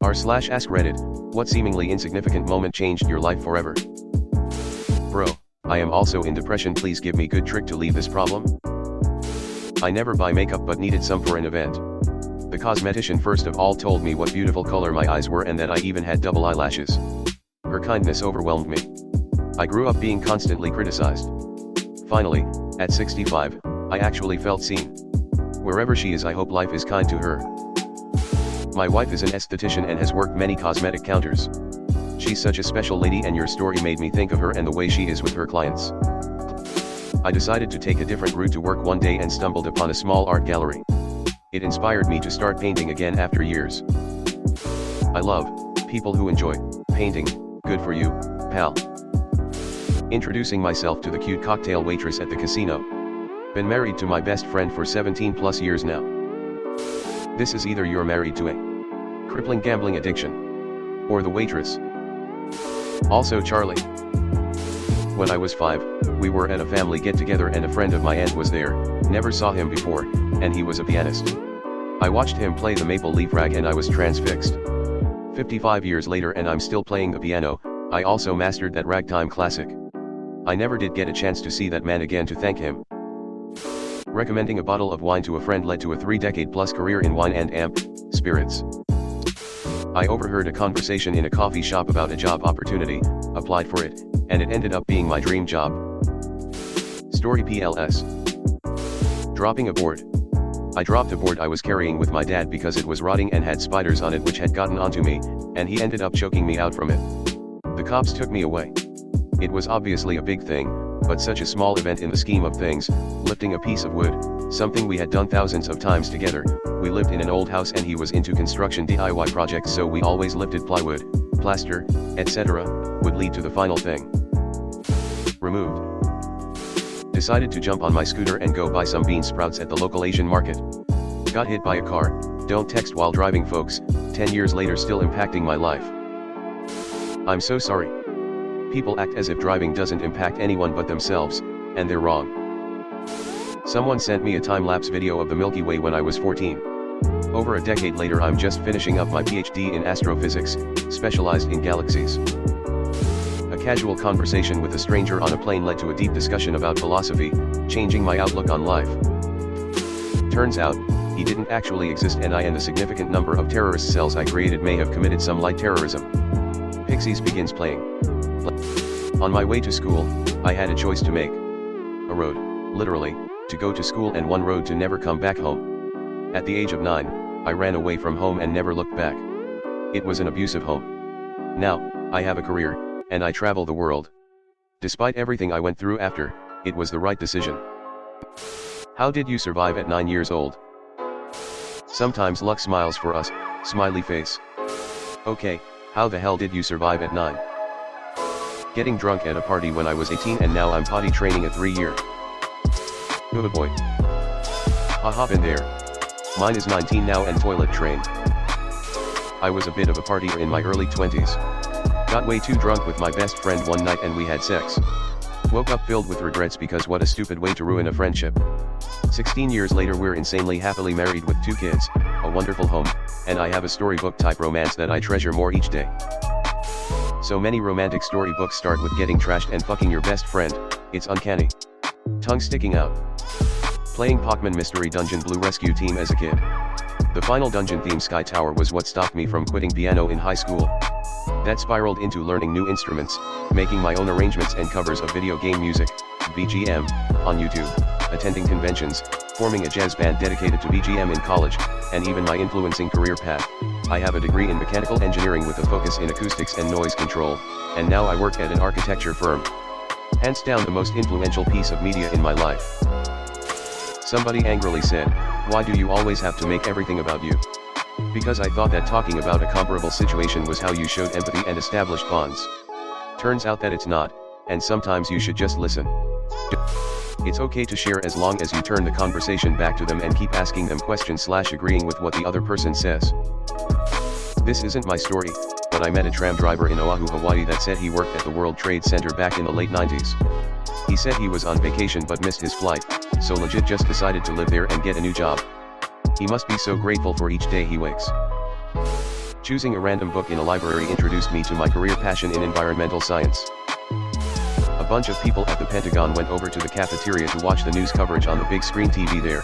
r/AskReddit, what seemingly insignificant moment changed your life forever? Bro, I am also in depression, please give me good trick to leave this problem. I never buy makeup but needed some for an event. The cosmetician first of all told me what beautiful color my eyes were and that I even had double eyelashes. Her kindness overwhelmed me. I grew up being constantly criticized. Finally, at 65, I actually felt seen. Wherever she is, I hope life is kind to her. My wife is an esthetician and has worked many cosmetic counters. She's such a special lady and your story made me think of her and the way she is with her clients. I decided to take a different route to work one day and stumbled upon a small art gallery. It inspired me to start painting again after years. I love people who enjoy painting. Good for you, pal. Introducing myself to the cute cocktail waitress at the casino. Been married to my best friend for 17 plus years now. This is either you're married to a crippling gambling addiction, or the waitress. Also Charlie. When I was 5, we were at a family get-together and a friend of my aunt was there, never saw him before, and he was a pianist. I watched him play the Maple Leaf Rag and I was transfixed. 55 years later and I'm still playing the piano, I also mastered that ragtime classic. I never did get a chance to see that man again to thank him. Recommending a bottle of wine to a friend led to a 3-decade-plus career in wine and spirits. I overheard a conversation in a coffee shop about a job opportunity, applied for it, and it ended up being my dream job. Story PLS. Dropping a board. I dropped a board I was carrying with my dad because it was rotting and had spiders on it which had gotten onto me, and he ended up choking me out from it. The cops took me away. It was obviously a big thing, but such a small event in the scheme of things, lifting a piece of wood, something we had done thousands of times together. We lived in an old house and he was into construction DIY projects, so we always lifted plywood, plaster, etc., would lead to the final thing. Removed. Decided to jump on my scooter and go buy some bean sprouts at the local Asian market. Got hit by a car. Don't text while driving, folks. 10 years later still impacting my life. I'm so sorry. People act as if driving doesn't impact anyone but themselves, and they're wrong. Someone sent me a time-lapse video of the Milky Way when I was 14. Over a decade later I'm just finishing up my PhD in astrophysics, specialized in galaxies. A casual conversation with a stranger on a plane led to a deep discussion about philosophy, changing my outlook on life. Turns out, he didn't actually exist and I and the significant number of terrorist cells I created may have committed some light terrorism. Pixies begins playing. On my way to school, I had a choice to make. A road, literally, to go to school and one road to never come back home. At the age of 9, I ran away from home and never looked back. It was an abusive home. Now, I have a career, and I travel the world. Despite everything I went through after, it was the right decision. How did you survive at 9 years old? Sometimes luck smiles for us, smiley face. Okay, how the hell did you survive at 9? Getting drunk at a party when I was 18 and now I'm potty training at 3-year. Good boy. Haha, been there. Mine is 19 now and toilet trained. I was a bit of a partier in my early 20s. Got way too drunk with my best friend one night and we had sex. Woke up filled with regrets because what a stupid way to ruin a friendship. 16 years later we're insanely happily married with 2 kids, a wonderful home, and I have a storybook type romance that I treasure more each day. So many romantic storybooks start with getting trashed and fucking your best friend, it's uncanny. Tongue sticking out. Playing Pokemon Mystery Dungeon Blue Rescue Team as a kid. The final dungeon theme Sky Tower was what stopped me from quitting piano in high school. That spiraled into learning new instruments, making my own arrangements and covers of video game music, BGM, on YouTube, attending conventions, forming a jazz band dedicated to BGM in college, and even my influencing career path. I have a degree in mechanical engineering with a focus in acoustics and noise control, and now I work at an architecture firm. Hands down the most influential piece of media in my life. Somebody angrily said, "Why do you always have to make everything about you?" Because I thought that talking about a comparable situation was how you showed empathy and established bonds. Turns out that it's not, and sometimes you should just listen. It's okay to share as long as you turn the conversation back to them and keep asking them questions/agreeing with what the other person says. This isn't my story, but I met a tram driver in Oahu, Hawaii that said he worked at the World Trade Center back in the late 90s. He said he was on vacation but missed his flight, so legit just decided to live there and get a new job. He must be so grateful for each day he wakes. Choosing a random book in a library introduced me to my career passion in environmental science. A bunch of people at the Pentagon went over to the cafeteria to watch the news coverage on the big screen TV there.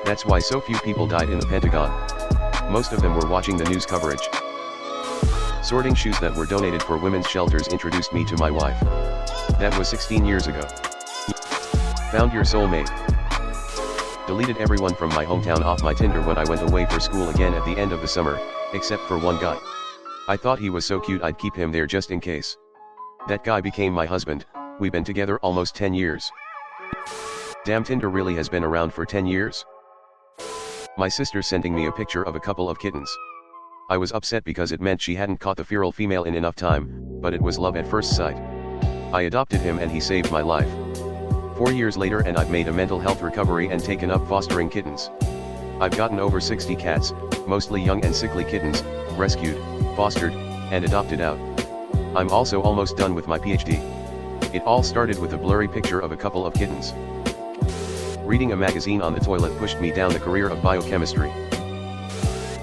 That's why so few people died in the Pentagon. Most of them were watching the news coverage. Sorting shoes that were donated for women's shelters introduced me to my wife. That was 16 years ago. Found your soulmate. Deleted everyone from my hometown off my Tinder when I went away for school again at the end of the summer, except for one guy. I thought he was so cute I'd keep him there just in case. That guy became my husband. We've been together almost 10 years. Damn, Tinder really has been around for 10 years? My sister sending me a picture of a couple of kittens. I was upset because it meant she hadn't caught the feral female in enough time, but it was love at first sight. I adopted him and he saved my life. 4 years later and I've made a mental health recovery and taken up fostering kittens. I've gotten over 60 cats, mostly young and sickly kittens, rescued, fostered, and adopted out. I'm also almost done with my PhD. It all started with a blurry picture of a couple of kittens. Reading a magazine on the toilet pushed me down the career of biochemistry.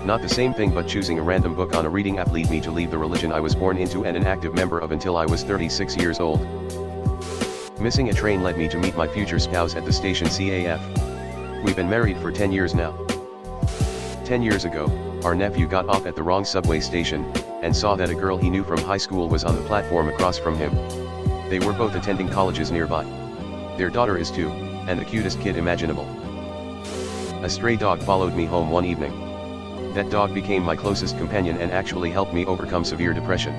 Not the same thing, but choosing a random book on a reading app led me to leave the religion I was born into and an active member of until I was 36 years old. Missing a train led me to meet my future spouse at the station CAF. We've been married for 10 years now. 10 years ago, our nephew got off at the wrong subway station, and saw that a girl he knew from high school was on the platform across from him. They were both attending colleges nearby. Their daughter is 2, and the cutest kid imaginable. A stray dog followed me home one evening. That dog became my closest companion and actually helped me overcome severe depression.